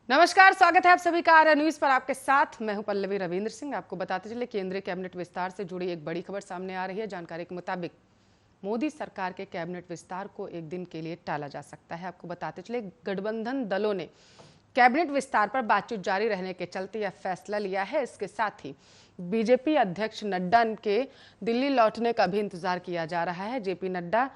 नमस्कार, स्वागत है आप सभी का आर्या न्यूज पर। आपके साथ मैं हूं पल्लवी रविंद्र सिंह। आपको बताते चले केंद्रीय कैबिनेट विस्तार से जुड़ी एक बड़ी खबर सामने आ रही है। जानकारी के मुताबिक मोदी सरकार के कैबिनेट विस्तार को एक दिन के लिए टाला जा सकता है। आपको बताते चले गठबंधन दलों ने कैबिनेट विस्तार पर बातचीत जारी रहने के चलते यह फैसला लिया है। इसके साथ ही बीजेपी अध्यक्ष नड्डा के दिल्ली लौटने का भी इंतजार किया जा रहा है। जेपी नड्डा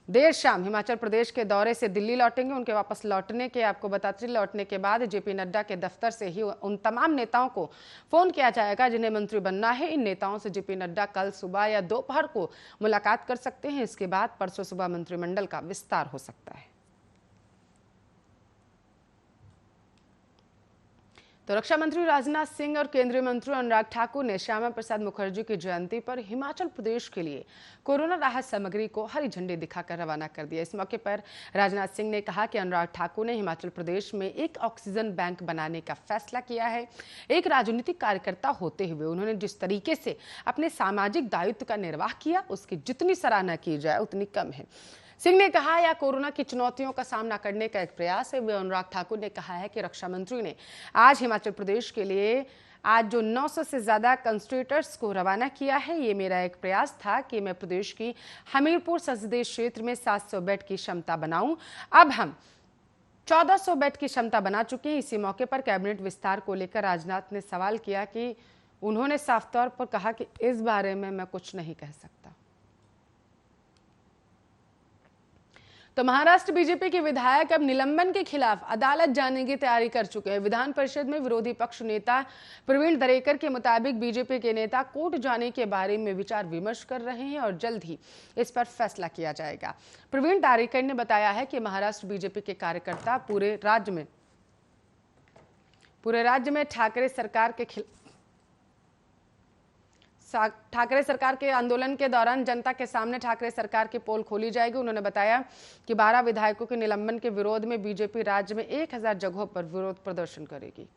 देर शाम हिमाचल प्रदेश के दौरे से दिल्ली लौटेंगे। उनके वापस लौटने के आपको बताते चले लौटने के बाद जेपी नड्डा के दफ्तर से ही उन तमाम नेताओं को फोन किया जाएगा जिन्हें मंत्री बनना है। इन नेताओं से जेपी नड्डा कल सुबह या दोपहर को मुलाकात कर सकते हैं। इसके बाद परसों सुबह मंत्रिमंडल का विस्तार हो सकता है। तो रक्षा मंत्री राजनाथ सिंह और केंद्रीय मंत्री अनुराग ठाकुर ने श्यामा प्रसाद मुखर्जी की जयंती पर हिमाचल प्रदेश के लिए कोरोना राहत सामग्री को हरी झंडी दिखाकर रवाना कर दिया। इस मौके पर राजनाथ सिंह ने कहा कि अनुराग ठाकुर ने हिमाचल प्रदेश में एक ऑक्सीजन बैंक बनाने का फैसला किया है। एक राजनीतिक कार्यकर्ता होते हुए उन्होंने जिस तरीके से अपने सामाजिक दायित्व का निर्वाह किया, उसकी जितनी सराहना की जाए उतनी कम है। सिंह ने कहा यह कोरोना की चुनौतियों का सामना करने का एक प्रयास है। वे अनुराग ठाकुर ने कहा है कि रक्षा मंत्री ने आज हिमाचल प्रदेश के लिए आज जो 900 से ज्यादा कंस्ट्रेटर्स को रवाना किया है, ये मेरा एक प्रयास था कि मैं प्रदेश की हमीरपुर संसदीय क्षेत्र में 700 बेड की क्षमता बनाऊं। अब हम 1400 बेड की क्षमता बना चुके हैं। इसी मौके पर कैबिनेट विस्तार को लेकर राजनाथ ने सवाल किया कि उन्होंने साफ तौर पर कहा कि इस बारे में मैं कुछ नहीं कह सकता। तो महाराष्ट्र बीजेपी के विधायक अब निलंबन के खिलाफ अदालत जाने की तैयारी कर चुके हैं। विधान परिषद में विरोधी पक्ष नेता प्रवीण दरेकर के मुताबिक बीजेपी के नेता कोर्ट जाने के बारे में विचार विमर्श कर रहे हैं और जल्द ही इस पर फैसला किया जाएगा। प्रवीण दरेकर ने बताया है कि महाराष्ट्र बीजेपी के कार्यकर्ता पूरे राज्य में ठाकरे सरकार के आंदोलन के दौरान जनता के सामने ठाकरे सरकार की पोल खोली जाएगी। उन्होंने बताया कि 12 विधायकों के निलंबन के विरोध में बीजेपी राज्य में 1000 जगहों पर विरोध प्रदर्शन करेगी।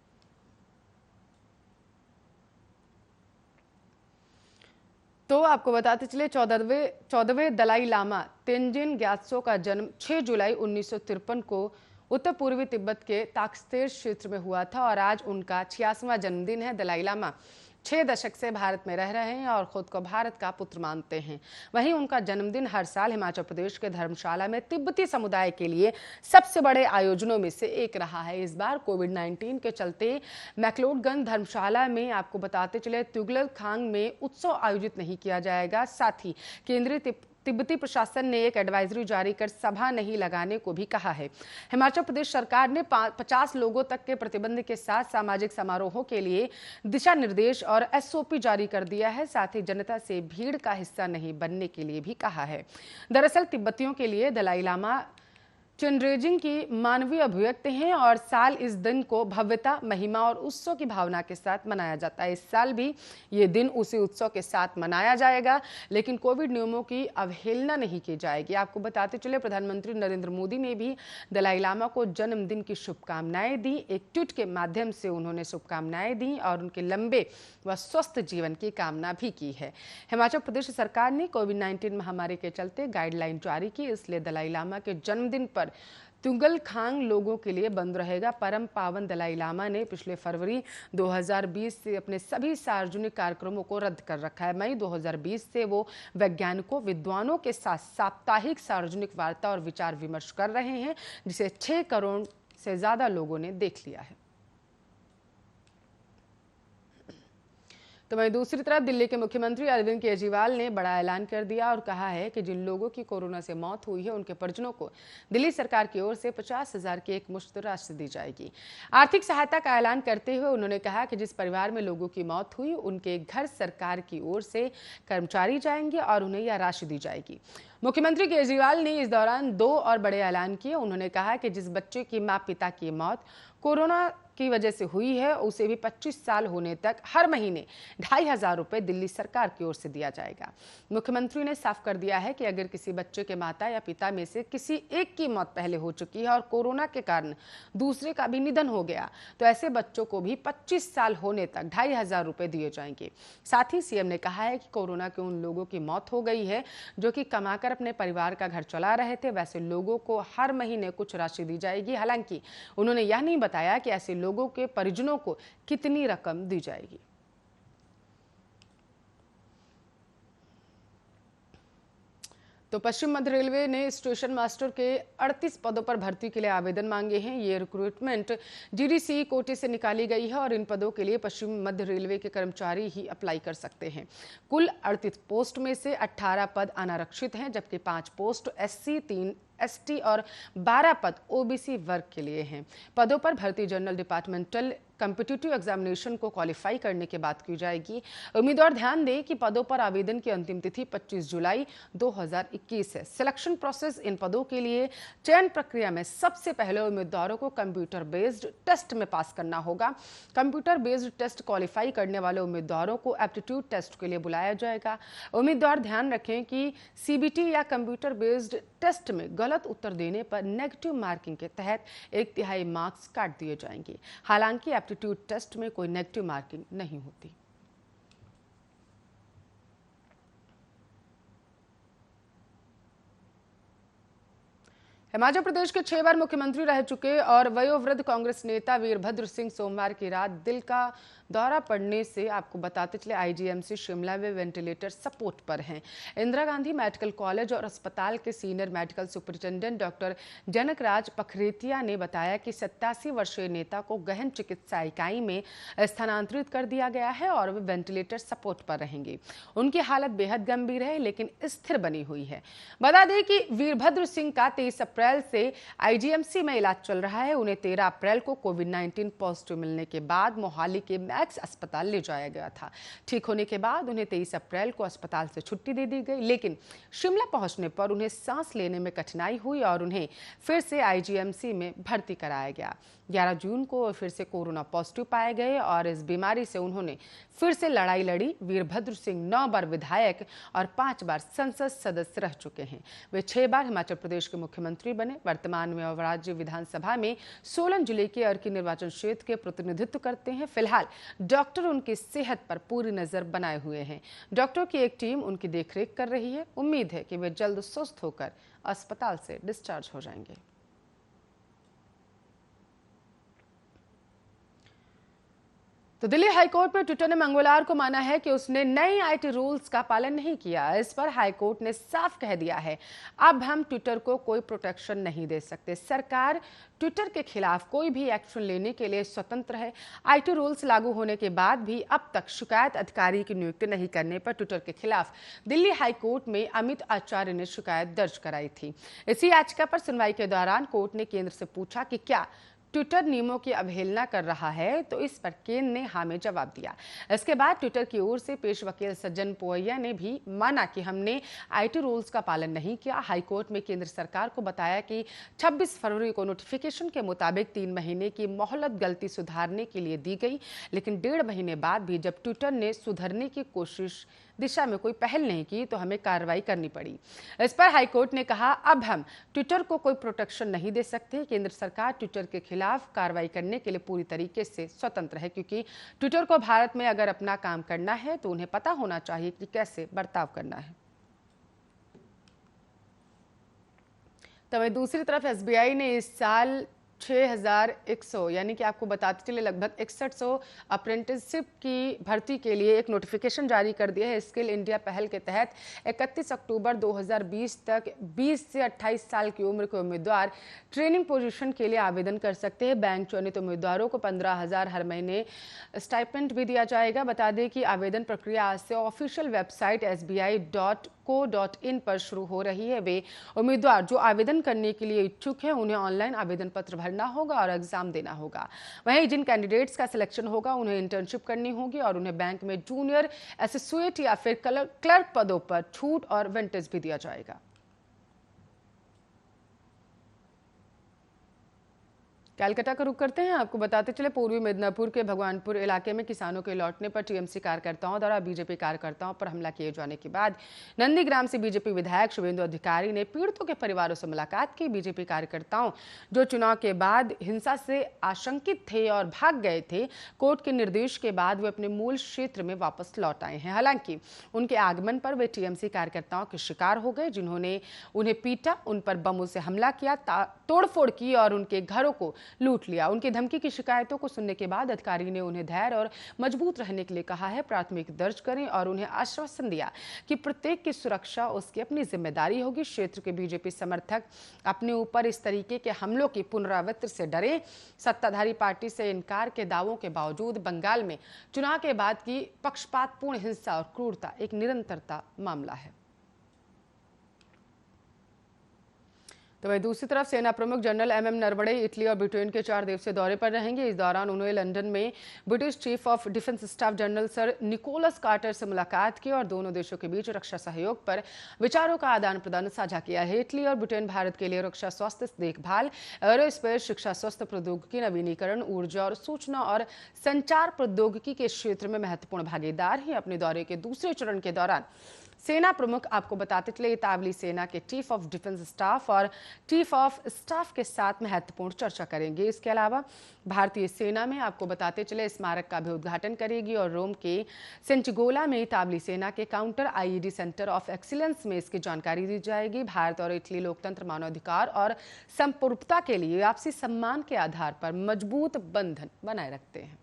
तो आपको बताते चले 14वें दलाई लामा तेंजिन ग्यात्सो का जन्म 6 जुलाई 1953 को उत्तर पूर्वी तिब्बत के ताकस्तेर क्षेत्र में हुआ था और आज उनका 86वां जन्मदिन है। दलाई लामा 6 दशक से भारत में रह रहे हैं और खुद को भारत का पुत्र मानते हैं। वहीं उनका जन्मदिन हर साल हिमाचल प्रदेश के धर्मशाला में तिब्बती समुदाय के लिए सबसे बड़े आयोजनों में से एक रहा है। इस बार कोविड-19 के चलते मैक्लोडगंज धर्मशाला में आपको बताते चले तुगलक खांग में उत्सव आयोजित नहीं किया जाएगा। साथ ही केंद्रीय तिब्बती प्रशासन ने एक एडवाइजरी जारी कर सभा नहीं लगाने को भी कहा है। हिमाचल प्रदेश सरकार ने 50 लोगों तक के प्रतिबंध के साथ सामाजिक समारोहों के लिए दिशा निर्देश और एसओपी जारी कर दिया है। साथ ही जनता से भीड़ का हिस्सा नहीं बनने के लिए भी कहा है। दरअसल तिब्बतियों के लिए दलाई लामा चंद्रेजिंग की मानवीय अभिव्यक्ति हैं और साल इस दिन को भव्यता, महिमा और उत्सव की भावना के साथ मनाया जाता है। इस साल भी ये दिन उसी उत्सव के साथ मनाया जाएगा, लेकिन कोविड नियमों की अवहेलना नहीं की जाएगी। आपको बताते चले प्रधानमंत्री नरेंद्र मोदी ने भी दलाई लामा को जन्मदिन की शुभकामनाएं दी। एक ट्वीट के माध्यम से उन्होंने शुभकामनाएं दी और उनके लंबे व स्वस्थ जीवन की कामना भी की है। हिमाचल प्रदेश सरकार ने कोविड-19 महामारी के चलते गाइडलाइन जारी की, इसलिए दलाई लामा के जन्मदिन पर तुगल खांग लोगों के लिए बंद रहेगा। परम पावन दलाई लामा ने पिछले फरवरी 2020 से अपने सभी सार्वजनिक कार्यक्रमों को रद्द कर रखा है। मई 2020 से वो वैज्ञानिकों, विद्वानों के साथ साप्ताहिक सार्वजनिक वार्ता और विचार विमर्श कर रहे हैं, जिसे 6 करोड़ से ज्यादा लोगों ने देख लिया है। तो वहीं दूसरी तरफ दिल्ली के मुख्यमंत्री अरविंद केजरीवाल ने बड़ा ऐलान कर दिया और कहा है कि जिन लोगों की कोरोना से मौत हुई है उनके परिजनों को दिल्ली सरकार की ओर से 50,000 की एक मुश्त राशि दी जाएगी। आर्थिक सहायता का ऐलान करते हुए उन्होंने कहा कि जिस परिवार में लोगों की मौत हुई उनके घर सरकार की ओर से कर्मचारी जाएंगे और उन्हें यह राशि दी जाएगी। मुख्यमंत्री केजरीवाल ने इस दौरान 2 और बड़े ऐलान किए। उन्होंने कहा कि जिस बच्चे की मां पिता की मौत कोरोना की वजह से हुई है उसे भी 25 साल होने तक हर महीने 2,500 रुपए दिल्ली सरकार की ओर से दिया जाएगा। मुख्यमंत्री ने साफ कर दिया है कि अगर किसी बच्चे के माता या पिता में से किसी एक की मौत पहले हो चुकी है और कोरोना के कारण दूसरे का भी निधन हो गया तो ऐसे बच्चों को भी 25 साल होने तक 2,500 रुपए दिए जाएंगे। साथ ही सीएम ने कहा है कि कोरोना के उन लोगों की मौत हो गई है जो कि कमाकर अपने परिवार का घर चला रहे थे, वैसे लोगों को हर महीने कुछ राशि दी जाएगी। हालांकि उन्होंने यह नहीं बताया बताया कि ऐसे लोगों के परिजनों को कितनी रकम दी जाएगी। तो पश्चिम मध्य रेलवे ने स्टेशन मास्टर के 38 पदों पर भर्ती के लिए आवेदन मांगे हैं। ये रिक्रूटमेंट जीडीसी कोटे से निकाली गई है और इन पदों के लिए पश्चिम मध्य रेलवे के कर्मचारी ही अप्लाई कर सकते हैं। कुल 38 पोस्ट में से 18 पद अनारक्षित हैं, जबकि 5 पोस्ट एससी, 3 एसटी और 12 पद ओबीसी वर्ग के लिए हैं। पदों पर भर्ती जनरल डिपार्टमेंटल कॉम्पिटिटिव एग्जामिनेशन को क्वालिफाई करने के बाद की जाएगी। उम्मीदवार ध्यान दें कि पदों पर आवेदन की अंतिम तिथि 25 जुलाई 2021 है। सिलेक्शन प्रोसेस: इन पदों के लिए चयन प्रक्रिया में सबसे पहले उम्मीदवारों को कंप्यूटर बेस्ड टेस्ट में पास करना होगा। कंप्यूटर बेस्ड टेस्ट क्वालिफाई करने वाले उम्मीदवारों को एप्टीट्यूड टेस्ट के लिए बुलाया जाएगा। उम्मीदवार ध्यान रखें कि सीबीटी या कंप्यूटर बेस्ड टेस्ट में गलत उत्तर देने पर नेगेटिव मार्किंग के तहत 1/3 मार्क्स काट दिए जाएंगे। हालांकि एप्टीट्यूड टेस्ट में कोई नेगेटिव मार्किंग नहीं होती। हिमाचल प्रदेश के 6 बार मुख्यमंत्री रह चुके और वयोवृद्ध कांग्रेस नेता वीरभद्र सिंह सोमवार की रात दिल का दौरा पड़ने से आपको बताते चले आईजीएमसी शिमला में वेंटिलेटर सपोर्ट पर हैं। इंदिरा गांधी मेडिकल कॉलेज और अस्पताल के senior medical superintendent doctor Janakraj Pakhretia ने बताया कि 87 वर्षीय नेता को गहन चिकित्सा इकाई में स्थानांतरित कर दिया गया है और वे वेंटिलेटर सपोर्ट पर रहेंगे। उनकी हालत बेहद गंभीर है, लेकिन स्थिर बनी हुई है। बता दें कि वीरभद्र सिंह का 23 अप्रैल से आईजीएमसी में इलाज चल रहा है। उन्हें 13 अप्रैल को कोविड-19 पॉजिटिव मिलने के बाद मोहाली के मैक्स अस्पताल ले जाया गया था। ठीक होने के बाद उन्हें 23 अप्रैल को अस्पताल से छुट्टी दे दी गई, लेकिन शिमला पहुंचने पर उन्हें सांस लेने में कठिनाई हुई और उन्हें फिर से आईजीएमसी में भर्ती कराया गया। 11 जून को फिर से कोरोना पॉजिटिव पाए गए और इस बीमारी से उन्होंने फिर से लड़ाई लड़ी। वीरभद्र सिंह 9 बार विधायक और 5 बार संसद सदस्य रह चुके हैं। वे 6 बार हिमाचल प्रदेश के मुख्यमंत्री बने। वर्तमान में वो राज्य विधानसभा में सोलन जिले के अर्की निर्वाचन क्षेत्र के प्रतिनिधित्व करते हैं। फिलहाल डॉक्टर उनकी सेहत पर पूरी नजर बनाए हुए हैं। डॉक्टरों की एक टीम उनकी देखरेख कर रही है। उम्मीद है कि वे जल्द स्वस्थ होकर अस्पताल से डिस्चार्ज हो जाएंगे। तो दिल्ली हाईकोर्ट में ट्विटर ने मंगलवार को माना है कि उसने नए आईटी रूल्स का पालन नहीं किया। इस पर हाईकोर्ट ने साफ कह दिया है, अब हम ट्विटर को कोई प्रोटेक्शन नहीं दे सकते। सरकार ट्विटर के खिलाफ कोई भी एक्शन लेने के लिए स्वतंत्र है। आईटी रूल्स लागू होने के बाद भी अब तक शिकायत अधिकारी की नियुक्ति नहीं करने पर ट्विटर के खिलाफ दिल्ली हाईकोर्ट में अमित आचार्य ने शिकायत दर्ज कराई थी। इसी याचिका पर सुनवाई के दौरान कोर्ट ने केंद्र से पूछा कि क्या ट्विटर नियमों की अवहेलना कर रहा है, तो इस पर केंद्र ने हाँ में जवाब दिया। इसके बाद ट्विटर की ओर से पेश वकील सज्जन पोवैया ने भी माना कि हमने आईटी रूल्स का पालन नहीं किया। हाईकोर्ट में केंद्र सरकार को बताया कि 26 फरवरी को नोटिफिकेशन के मुताबिक 3 महीने की मोहलत गलती सुधारने के लिए दी गई, लेकिन 1.5 महीने बाद भी जब ट्विटर ने सुधरने की कोशिश दिशा में कोई पहल नहीं की तो हमें कार्रवाई करनी पड़ी। इस पर हाईकोर्ट ने कहा, अब हम ट्विटर को कोई प्रोटेक्शन नहीं दे सकते। केंद्र सरकार ट्विटर के खिलाफ कार्रवाई करने के लिए पूरी तरीके से स्वतंत्र है, क्योंकि ट्विटर को भारत में अगर अपना काम करना है तो उन्हें पता होना चाहिए कि कैसे बर्ताव करना है। तो वहीं दूसरी तरफ एसबीआई ने इस साल 6100 यानी कि आपको बताते चले लगभग 6100 अप्रेंटिसशिप की भर्ती के लिए एक नोटिफिकेशन जारी कर दिया है। स्किल इंडिया पहल के तहत 31 अक्टूबर 2020 तक 20 से 28 साल की उम्र के उम्मीदवार ट्रेनिंग पोजीशन के लिए आवेदन कर सकते हैं। बैंक चयनित उम्मीदवारों को 15,000 हर महीने स्टाइपेंड भी दिया जाएगा। बता दें कि आवेदन प्रक्रिया आज से ऑफिशियल वेबसाइट sbi.co.in पर शुरू हो रही है। वे उम्मीदवार जो आवेदन करने के लिए इच्छुक हैं उन्हें ऑनलाइन आवेदन पत्र भरना होगा और एग्जाम देना होगा। वहीं जिन कैंडिडेट्स का सिलेक्शन होगा उन्हें इंटर्नशिप करनी होगी और उन्हें बैंक में जूनियर एसोसिएट या फिर क्लर्क पदों पर छूट और वेंटेज भी दिया जाएगा। कलकत्ता का रुख करते हैं। आपको बताते चले पूर्वी मिदनापुर के भगवानपुर इलाके में किसानों के लौटने पर टीएमसी कार्यकर्ताओं द्वारा बीजेपी कार्यकर्ताओं पर हमला किए जाने के बाद नंदीग्राम से बीजेपी विधायक शुभेंदु अधिकारी ने पीड़ितों के परिवारों से मुलाकात की। बीजेपी कार्यकर्ताओं जो चुनाव के बाद हिंसा से आशंकित थे और भाग गए थे, कोर्ट के निर्देश के बाद वे अपने मूल क्षेत्र में वापस लौट आए हैं। हालांकि उनके आगमन पर वे टीएमसी कार्यकर्ताओं के शिकार हो गए, जिन्होंने उन्हें पीटा, उन पर बमों से हमला किया, तोड़फोड़ की और उनके घरों को लूट लिया। उनकी धमकी की शिकायतों को सुनने के बाद अधिकारी ने उन्हें धैर्य और मजबूत रहने के लिए कहा है, प्राथमिक दर्ज करें और उन्हें आश्वासन दिया कि प्रत्येक की सुरक्षा उसकी अपनी जिम्मेदारी होगी। क्षेत्र के बीजेपी समर्थक अपने ऊपर इस तरीके के हमलों की पुनरावृत्ति से डरे। सत्ताधारी पार्टी से इनकार के दावों के बावजूद बंगाल में चुनाव के बाद की पक्षपातपूर्ण हिंसा और क्रूरता एक निरंतरता मामला है। तो वहीं दूसरी तरफ सेना प्रमुख जनरल एमएम नरवणे इटली और ब्रिटेन के 4 दिवसीय दौरे पर रहेंगे। इस दौरान उन्होंने लंदन में British chief of defence staff general sir Nicholas Carter से मुलाकात की और दोनों देशों के बीच रक्षा सहयोग पर विचारों का आदान प्रदान साझा किया है। इटली और ब्रिटेन भारत के लिए रक्षा, स्वास्थ्य देखभाल, एरोस्पेस, शिक्षा, स्वास्थ्य प्रौद्योगिकी, नवीनीकरण, ऊर्जा और सूचना और संचार प्रौद्योगिकी के क्षेत्र में महत्वपूर्ण भागीदार हैं। अपने दौरे के दूसरे चरण के दौरान सेना प्रमुख आपको बताते चले इतालवी सेना के चीफ ऑफ डिफेंस स्टाफ और चीफ ऑफ स्टाफ के साथ महत्वपूर्ण चर्चा करेंगे। इसके अलावा भारतीय सेना में आपको बताते चले स्मारक का भी उद्घाटन करेगी और रोम के सेंटिगोला में इतालवी सेना के counter IED centre of excellence में इसकी जानकारी दी जाएगी। भारत और इटली लोकतंत्र, मानवाधिकार और संप्रभुता के लिए आपसी सम्मान के आधार पर मजबूत बंधन बनाए रखते हैं।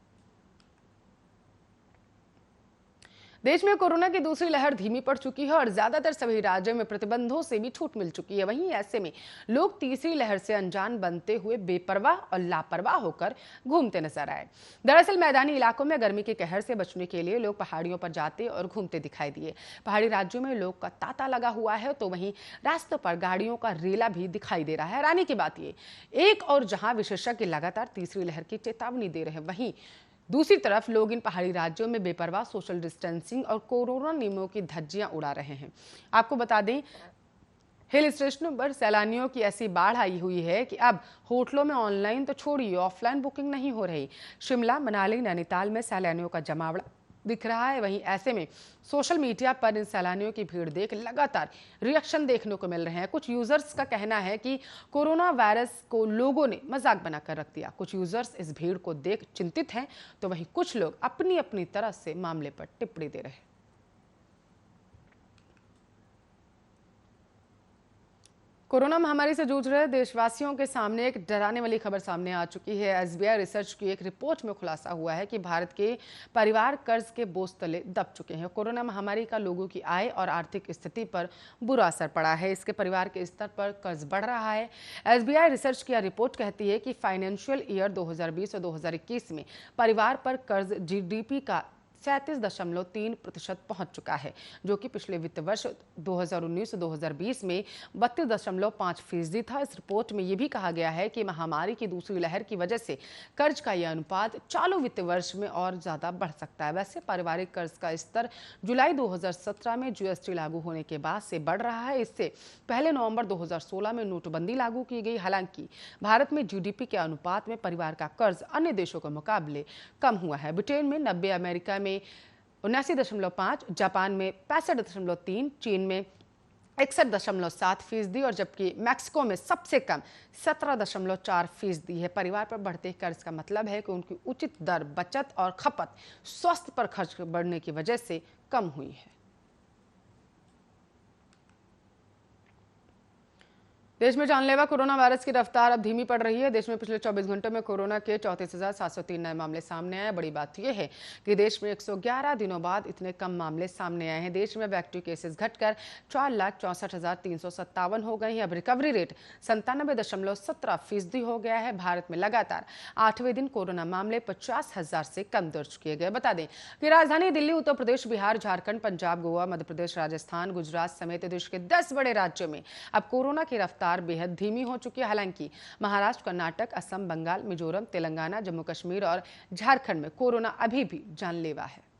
देश में कोरोना की दूसरी लहर धीमी पड़ चुकी है और ज्यादातर सभी राज्यों में प्रतिबंधों से भी छूट मिल चुकी है। वहीं ऐसे में लोग तीसरी लहर से अनजान बनते हुए बेपरवाह और लापरवाह होकर घूमते नजर आए। दरअसल मैदानी इलाकों में गर्मी के कहर से बचने के लिए लोग पहाड़ियों पर जाते और घूमते दिखाई दिए। पहाड़ी राज्यों में लोग का तांता लगा हुआ है तो वहीं रास्तों पर गाड़ियों का रेला भी दिखाई दे रहा है। हैरानी की बात ये एक और जहां विशेषज्ञ लगातार तीसरी लहर की चेतावनी दे रहे हैं, वहीं दूसरी तरफ लोग इन पहाड़ी राज्यों में बेपरवाह सोशल डिस्टेंसिंग और कोरोना नियमों की धज्जियां उड़ा रहे हैं। आपको बता दें हिल स्टेशनों पर सैलानियों की ऐसी बाढ़ आई हुई है कि अब होटलों में ऑनलाइन तो छोड़िए ऑफलाइन बुकिंग नहीं हो रही। शिमला, मनाली, नैनीताल में सैलानियों का जमावड़ा दिख रहा है। वहीं ऐसे में सोशल मीडिया पर इन सैलानियों की भीड़ देख लगातार रिएक्शन देखने को मिल रहे हैं। कुछ यूजर्स का कहना है कि कोरोना वायरस को लोगों ने मजाक बनाकर रख दिया। कुछ यूजर्स इस भीड़ को देख चिंतित हैं तो वहीं कुछ लोग अपनी अपनी तरह से मामले पर टिप्पणी दे रहे हैं। कोरोना महामारी से जूझ रहे देशवासियों के सामने एक डराने वाली खबर सामने आ चुकी है। एसबीआई रिसर्च की एक रिपोर्ट में खुलासा हुआ है कि भारत के परिवार कर्ज के बोझ तले दब चुके हैं। कोरोना महामारी का लोगों की आय और आर्थिक स्थिति पर बुरा असर पड़ा है। इसके परिवार के स्तर पर कर्ज बढ़ रहा है। एसबीआई रिसर्च की यह रिपोर्ट कहती है कि फाइनेंशियल ईयर 2020 और 2021 में परिवार पर कर्ज जीडीपी का 37.3% पहुंच चुका है, जो कि पिछले वित्त वर्ष 2019-2020 में 32.5% था। इस रिपोर्ट में यह भी कहा गया है कि महामारी की दूसरी लहर की वजह से कर्ज का यह अनुपात चालू वित्त वर्ष में और ज्यादा बढ़ सकता है। वैसे पारिवारिक कर्ज का स्तर जुलाई 2017 में जीएसटी लागू होने के बाद से बढ़ रहा है। इससे पहले नवंबर 2016 में नोटबंदी लागू की गई। हालांकि भारत में जीडीपी के अनुपात में परिवार का कर्ज अन्य देशों के मुकाबले कम हुआ है। ब्रिटेन में 90, अमेरिका में 79.5, जापान में 65.3, चीन में 61.7% और जबकि मैक्सिको में सबसे कम 17.4% है। परिवार पर बढ़ते कर्ज का मतलब है कि उनकी उचित दर बचत और खपत स्वास्थ्य पर खर्च बढ़ने की वजह से कम हुई है। देश में जानलेवा कोरोना वायरस की रफ्तार अब धीमी पड़ रही है। देश में पिछले 24 घंटों में कोरोना के 34,703 नए मामले सामने आए। बड़ी बात यह है कि देश में 111 दिनों बाद इतने कम मामले सामने आए हैं। देश में एक्टिव केसेस घटकर 4,64,357 हो गए हैं। अब रिकवरी रेट 97.17% हो गया है। भारत में लगातार 8वें दिन कोरोना मामले 50,000 से कम दर्ज किए गए। बता दें कि राजधानी दिल्ली, उत्तर प्रदेश, बिहार, झारखंड, पंजाब, गोवा, मध्य प्रदेश, राजस्थान, गुजरात समेत देश के 10 बड़े राज्यों में अब कोरोना की रफ्तार बेहद धीमी हो चुकी है। हालांकि महाराष्ट्र, कर्नाटक, असम, बंगाल, मिजोरम, तेलंगाना, जम्मू कश्मीर और झारखंड में कोरोना अभी भी जानलेवा है।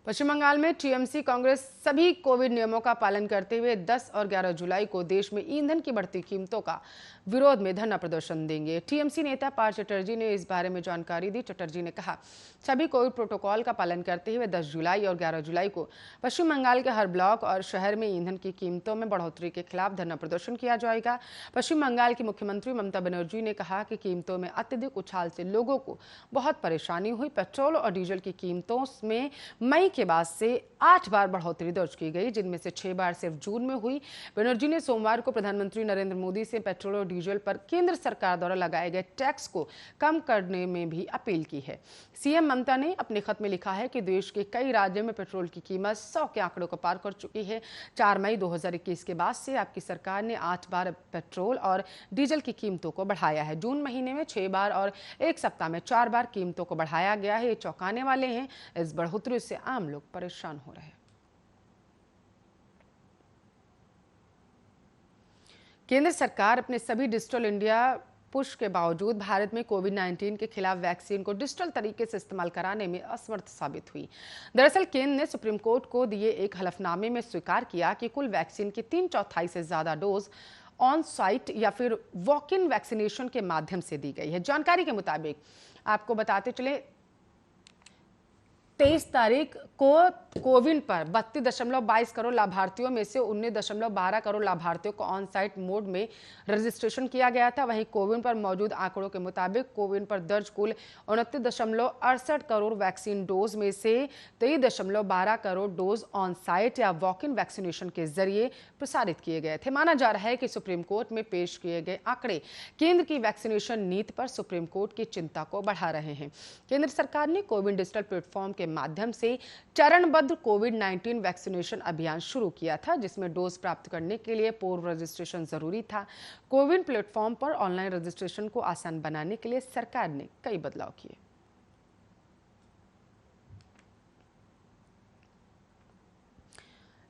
पश्चिम बंगाल में टीएमसी कांग्रेस सभी कोविड नियमों का पालन करते हुए 10 और 11 जुलाई को देश में ईंधन की बढ़ती कीमतों का विरोध में धरना प्रदर्शन देंगे। टीएमसी नेता पार्थ चटर्जी ने इस बारे में जानकारी दी। चटर्जी ने कहा, सभी कोविड प्रोटोकॉल का पालन करते हुए 10 जुलाई और 11 जुलाई को पश्चिम बंगाल के हर ब्लॉक और शहर में ईंधन की कीमतों में बढ़ोतरी के खिलाफ धरना प्रदर्शन किया जाएगा। पश्चिम बंगाल की मुख्यमंत्री ममता बनर्जी ने कहा कि कीमतों में अत्यधिक उछाल से लोगों को बहुत परेशानी हुई। पेट्रोल और डीजल की कीमतों में मई के बाद से 8 बार बढ़ोतरी दर्ज की गई, जिनमें से 6 बार सिर्फ जून में हुई। बनर्जी ने सोमवार को प्रधानमंत्री नरेंद्र मोदी से पेट्रोल और डीजल पर केंद्र सरकार द्वारा लगाए गए टैक्स को कम करने में भी अपील की है। सीएम ममता ने अपने खत में लिखा है कि देश के कई राज्यों में पेट्रोल की कीमत 100 के आंकड़ों को पार कर चुकी है। 4 मई 2021 के बाद से आपकी सरकार ने 8 बार पेट्रोल और डीजल की कीमतों को बढ़ाया है। जून महीने में 6 बार और एक सप्ताह में 4 बार कीमतों को बढ़ाया गया है। ये चौंकाने वाले हैं। इस बढ़ोतरी से आम लोग परेशान हो रहे हैं। केंद्र सरकार अपने सभी डिजिटल इंडिया पुश के बावजूद भारत में कोविड-19 के खिलाफ वैक्सीन को डिजिटल तरीके से इस्तेमाल कराने में असमर्थ साबित हुई। दरअसल केंद्र ने सुप्रीम कोर्ट को दिए एक हलफनामे में स्वीकार किया कि कुल वैक्सीन के 3/4 से ज्यादा डोज ऑन साइट या फिर वॉक इन वैक्सीनेशन के माध्यम से दी गई है। जानकारी के मुताबिक आपको बताते चले 23 तारीख को कोविन पर 32.22 करोड़ लाभार्थियों में से 19.12 करोड़ लाभार्थियों को ऑन साइट मोड में रजिस्ट्रेशन किया गया था। वहीं कोविन पर मौजूद आंकड़ों के मुताबिक कोविन पर दर्ज कुल 29.68 करोड़ वैक्सीन डोज में से 23.12 करोड़ डोज ऑन साइट या वॉक इन वैक्सीनेशन के जरिए प्रसारित किए गए थे। माना जा रहा है कि सुप्रीम कोर्ट में पेश किए गए आंकड़े केंद्र की वैक्सीनेशन नीति पर सुप्रीम कोर्ट की चिंता को बढ़ा रहे हैं। केंद्र सरकार ने कोविन डिजिटल प्लेटफॉर्म के माध्यम से चरणबद्ध कोविड-19 वैक्सीनेशन अभियान शुरू किया था, जिसमें डोज प्राप्त करने के लिए पूर्व रजिस्ट्रेशन जरूरी था। कोविन प्लेटफॉर्म पर ऑनलाइन रजिस्ट्रेशन को आसान बनाने के लिए सरकार ने कई बदलाव किए।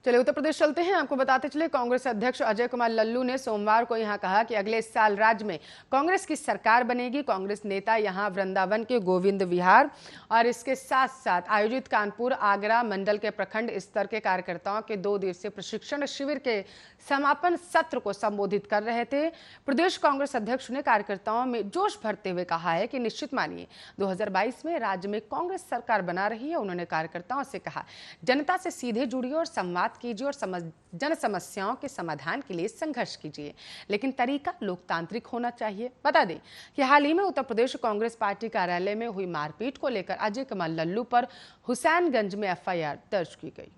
चलिए उत्तर प्रदेश चलते हैं। आपको बताते चले कांग्रेस अध्यक्ष अजय कुमार लल्लू ने सोमवार को यहां कहा कि अगले साल राज्य में कांग्रेस की सरकार बनेगी। कांग्रेस नेता यहां वृंदावन के गोविंद विहार और इसके साथ साथ आयोजित कानपुर आगरा मंडल के प्रखंड स्तर के कार्यकर्ताओं के 2 दिवसीय प्रशिक्षण शिविर के समापन सत्र को संबोधित कर रहे थे। प्रदेश कांग्रेस अध्यक्ष ने कार्यकर्ताओं में जोश भरते हुए कहा है कि निश्चित मानिए 2022 में राज्य में कांग्रेस सरकार बना रही है। उन्होंने कार्यकर्ताओं से कहा, जनता से सीधे जुड़िए और संवाद कीजिए और जन समस्याओं के समाधान के लिए संघर्ष कीजिए, लेकिन तरीका लोकतांत्रिक होना चाहिए। बता दें कि हाल ही में उत्तर प्रदेश कांग्रेस पार्टी कार्यालय में हुई मारपीट को लेकर अजय कुमार लल्लू पर हुसैनगंज में एफआईआर दर्ज की गई।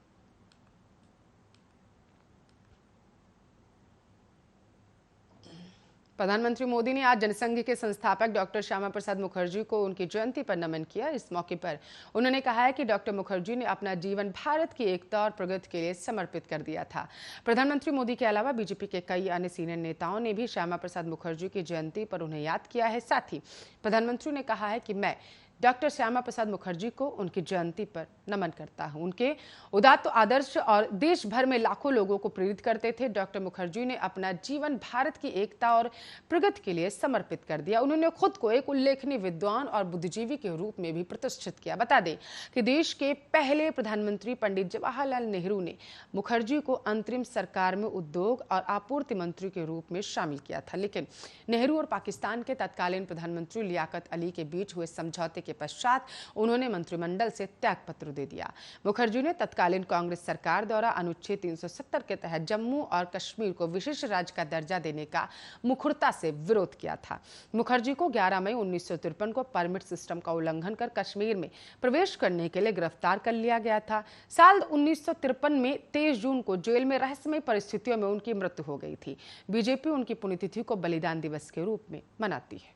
प्रधानमंत्री मोदी ने आज जनसंघ के संस्थापक डॉक्टर श्यामा प्रसाद मुखर्जी को उनकी जयंती पर नमन किया। इस मौके पर उन्होंने कहा है कि डॉक्टर मुखर्जी ने अपना जीवन भारत की एकता और प्रगति के लिए समर्पित कर दिया था। प्रधानमंत्री मोदी के अलावा बीजेपी के कई अन्य सीनियर नेताओं ने भी श्यामा प्रसाद मुखर्जी की जयंती पर उन्हें याद किया है। साथ ही प्रधानमंत्री ने कहा है कि मैं डॉक्टर श्यामा प्रसाद मुखर्जी को उनकी जयंती पर नमन करता हूं। उनके उदात्त आदर्श और देश भर में लाखों लोगों को प्रेरित करते थे। डॉक्टर मुखर्जी ने अपना जीवन भारत की एकता और प्रगति के लिए समर्पित कर दिया। उन्होंने खुद को एक उल्लेखनीय विद्वान और बुद्धिजीवी के रूप में भी प्रतिष्ठित किया। बता दें कि देश के पहले प्रधानमंत्री पंडित जवाहरलाल नेहरू ने मुखर्जी को अंतरिम सरकार में उद्योग और आपूर्ति मंत्री के रूप में शामिल किया था, लेकिन नेहरू और पाकिस्तान के तत्कालीन प्रधानमंत्री लियाकत अली के बीच हुए समझौते के पश्चात उन्होंने मंत्रिमंडल से त्यागपत्र दे दिया। मुखर्जी ने तत्कालीन कांग्रेस सरकार द्वारा अनुच्छेद 370 के तहत जम्मू और कश्मीर को विशेष राज्य का दर्जा देने का मुखरता से विरोध किया था। मुखर्जी को 11 मई 1953 को परमिट सिस्टम का उल्लंघन कर कश्मीर में प्रवेश करने के लिए गिरफ्तार कर लिया गया था। साल 1953 में 23 जून को जेल में रहस्यमय परिस्थितियों में उनकी मृत्यु हो गई थी। बीजेपी उनकी पुण्यतिथि को बलिदान दिवस के रूप में मनाती है।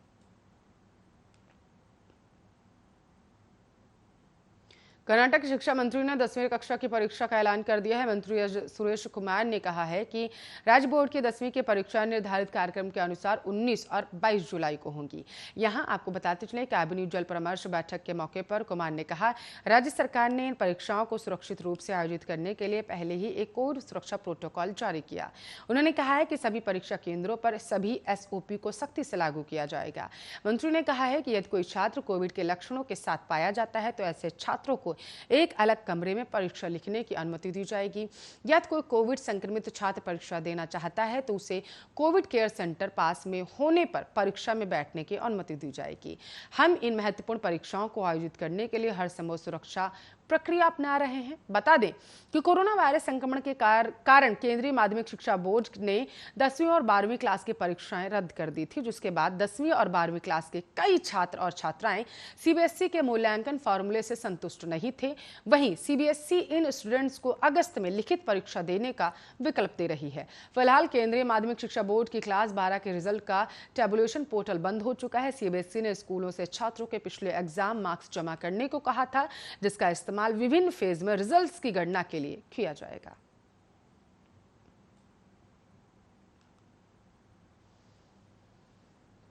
कर्नाटक शिक्षा मंत्री ने 10वीं कक्षा की परीक्षा का ऐलान कर दिया है। मंत्री सुरेश कुमार ने कहा है कि राज्य बोर्ड की 10वीं की परीक्षा निर्धारित कार्यक्रम के अनुसार 19 और 22 जुलाई को होंगी। यहां आपको बताते चले कैबिनेट जल परामर्श बैठक के मौके पर कुमार ने कहा, राज्य सरकार ने इन परीक्षाओं को सुरक्षित रूप से आयोजित करने के लिए पहले ही एक कोविड सुरक्षा प्रोटोकॉल जारी किया। उन्होंने कहा है कि सभी परीक्षा केंद्रों पर सभी एसओपी को सख्ती से लागू किया जाएगा। मंत्री ने कहा है कि यदि कोई छात्र कोविड के लक्षणों के साथ पाया जाता है तो ऐसे छात्रों को एक अलग कमरे में परीक्षा लिखने की अनुमति दी जाएगी। यदि कोई कोविड संक्रमित छात्र परीक्षा देना चाहता है तो उसे कोविड केयर सेंटर पास में होने पर परीक्षा में बैठने की अनुमति दी जाएगी। हम इन महत्वपूर्ण परीक्षाओं को आयोजित करने के लिए हर संभव सुरक्षा प्रक्रिया अपना रहे हैं। बता दें कि कोरोना वायरस संक्रमण के कारण केंद्रीय माध्यमिक शिक्षा बोर्ड ने 10वीं और 12वीं क्लास की परीक्षाएं रद्द कर दी थी, जिसके बाद 10वीं और 12वीं क्लास के कई छात्र और छात्राएं सीबीएसई के मूल्यांकन फॉर्मूले से संतुष्ट नहीं थे। वहीं सीबीएसई इन स्टूडेंट्स को अगस्त में लिखित परीक्षा देने का विकल्प दे रही है। फिलहाल केंद्रीय माध्यमिक शिक्षा बोर्ड की क्लास 12 के रिजल्ट का टेबुलेशन पोर्टल बंद हो चुका है। सीबीएसई ने स्कूलों से छात्रों के पिछले एग्जाम मार्क्स जमा करने को कहा था, जिसका इस्तेमाल विभिन्न फेज में रिजल्ट्स की गणना के लिए किया जाएगा।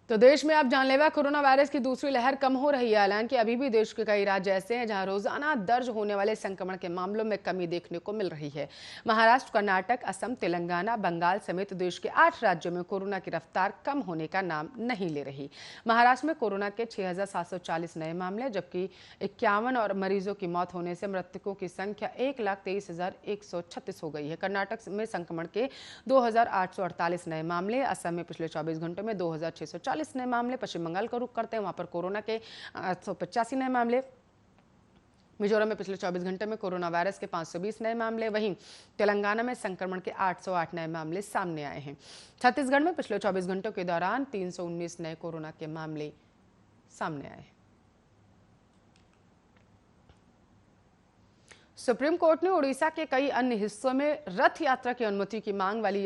तो देश में अब जानलेवा कोरोना वायरस की दूसरी लहर कम हो रही है। हालांकि अभी भी देश के कई राज्य ऐसे हैं जहां रोजाना दर्ज होने वाले संक्रमण के मामलों में कमी देखने को मिल रही है। महाराष्ट्र, कर्नाटक, असम, तेलंगाना, बंगाल समेत देश के 8 राज्यों में कोरोना की रफ्तार कम होने का नाम नहीं ले रही। महाराष्ट्र में कोरोना के 6,740 नए मामले, जबकि 51 और मरीजों की मौत होने से मृतकों की संख्या 1,23,136 हो गई है। कर्नाटक में संक्रमण के 2,848 नए मामले, असम में पिछले 24 घंटों में 2,640 नए मामले, पश्चिम बंगाल का रुख करते हैं, वहां पर कोरोना के 885 नए मामले, मिजोरम में पिछले 24 घंटे में कोरोना वायरस के 520 नए मामले, वहीं तेलंगाना में संक्रमण के 808 नए मामले सामने आए हैं। छत्तीसगढ़ में पिछले 24 घंटों के दौरान 319 नए कोरोना के मामले सामने आए हैं। सुप्रीम कोर्ट ने उड़ीसा के कई अन्य हिस्सों में रथ यात्रा की अनुमति की मांग वाली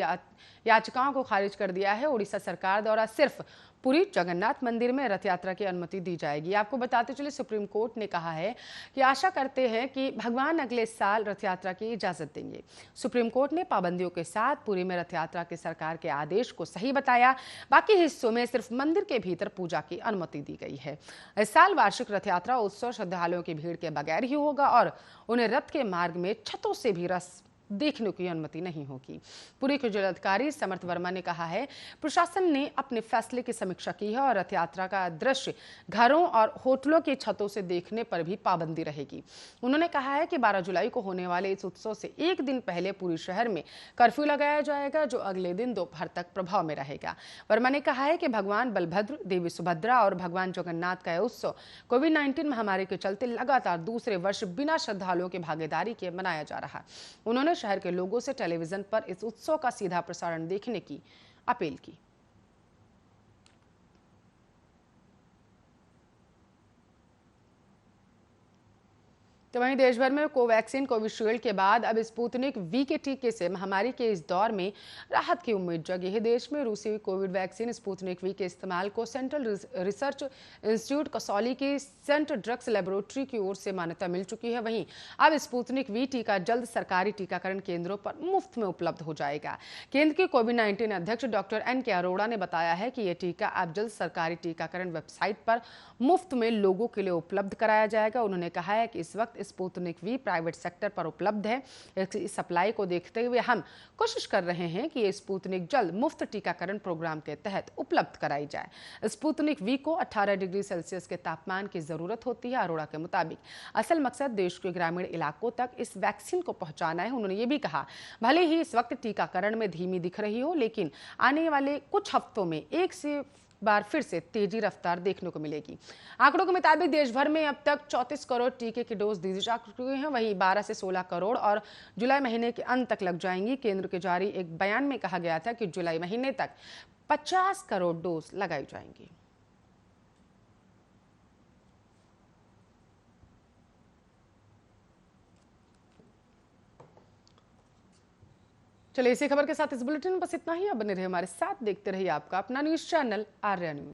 याचिकाओं को खारिज कर दिया है। उड़ीसा सरकार द्वारा सिर्फ पुरी जगन्नाथ मंदिर में रथ यात्रा की अनुमति दी जाएगी। आपको बताते चले, सुप्रीम कोर्ट ने कहा है कि आशा करते हैं कि भगवान अगले साल रथ यात्रा की इजाजत देंगे। सुप्रीम कोर्ट ने पाबंदियों के साथ पुरी में रथ यात्रा के सरकार के आदेश को सही बताया। बाकी हिस्सों में सिर्फ मंदिर के भीतर पूजा की अनुमति दी गई है। इस साल वार्षिक रथ यात्रा उत्सव श्रद्धालुओं की भीड़ के बगैर ही होगा और उन्हें रथ के मार्ग में छतों से भी रस देखने की अनुमति नहीं होगी। पुरी के जिलाधिकारी समर्थ वर्मा ने कहा है, प्रशासन ने अपने फैसले की समीक्षा की है और रथ यात्रा का दृश्य घरों और होटलों की छतों से देखने पर भी पाबंदी रहेगी। उन्होंने कहा है कि 12 जुलाई को होने वाले इस उत्सव से एक दिन पहले पूरे शहर में कर्फ्यू लगाया जाएगा, जो अगले दिन दोपहर तक प्रभाव में रहेगा। वर्मा ने कहा है कि भगवान बलभद्र, देवी सुभद्रा और भगवान जगन्नाथ का उत्सव कोविड-19 महामारी के चलते लगातार दूसरे वर्ष बिना श्रद्धालुओं की भागीदारी के मनाया जा रहा है। उन्होंने शहर के लोगों से टेलीविजन पर इस उत्सव का सीधा प्रसारण देखने की अपील की। तो वहीं देश भर में कोवैक्सीन, कोविशील्ड के बाद अब स्पुतनिक वी के टीके से महामारी के इस दौर में राहत की उम्मीद जगी है। देश में रूसी कोविड वैक्सीन स्पुतनिक वी के इस्तेमाल को सेंट्रल रिसर्च इंस्टीट्यूट कसौली की सेंट ड्रग्स लेबोरेटरी की ओर से मान्यता मिल चुकी है। वहीं अब स्पुतनिक वी टीका जल्द सरकारी टीकाकरण केंद्रों पर मुफ्त में उपलब्ध हो जाएगा। केंद्र के कोविड-19 अध्यक्ष डॉक्टर NK अरोड़ा ने बताया है कि यह टीका अब जल्द सरकारी टीकाकरण वेबसाइट पर मुफ्त में लोगों के लिए उपलब्ध कराया जाएगा। उन्होंने कहा है कि इस वक्त स्पुतनिक वी प्राइवेट सेक्टर पर उपलब्ध है। इस सप्लाई को देखते हुए हम कोशिश कर रहे हैं कि ये स्पुतनिक जल्द मुफ्त टीकाकरण प्रोग्राम के तहत उपलब्ध कराई जाए। स्पुतनिक वी को 18 डिग्री सेल्सियस के तापमान की जरूरत होती है। अरोड़ा के मुताबिक असल मकसद देश के ग्रामीण इलाकों तक इस वैक्सीन को पहुंचाना है। उन्होंने ये भी कहा, भले ही इस वक्त टीकाकरण में धीमी दिख रही हो, लेकिन आने वाले कुछ हफ्तों में एक से बार फिर से तेजी रफ्तार देखने को मिलेगी। आंकड़ों के मुताबिक देश भर में अब तक 34 करोड़ टीके की डोज दी जा चुकी हैं। वहीं 12 से 16 करोड़ और जुलाई महीने के अंत तक लग जाएंगी। केंद्र के जारी एक बयान में कहा गया था कि जुलाई महीने तक 50 करोड़ डोज लगाई जाएंगी। चलिए, इसी खबर के साथ इस बुलेटिन में बस इतना ही। अब बने रहिए हमारे साथ, देखते रहिए आपका अपना न्यूज चैनल आर्या न्यूज।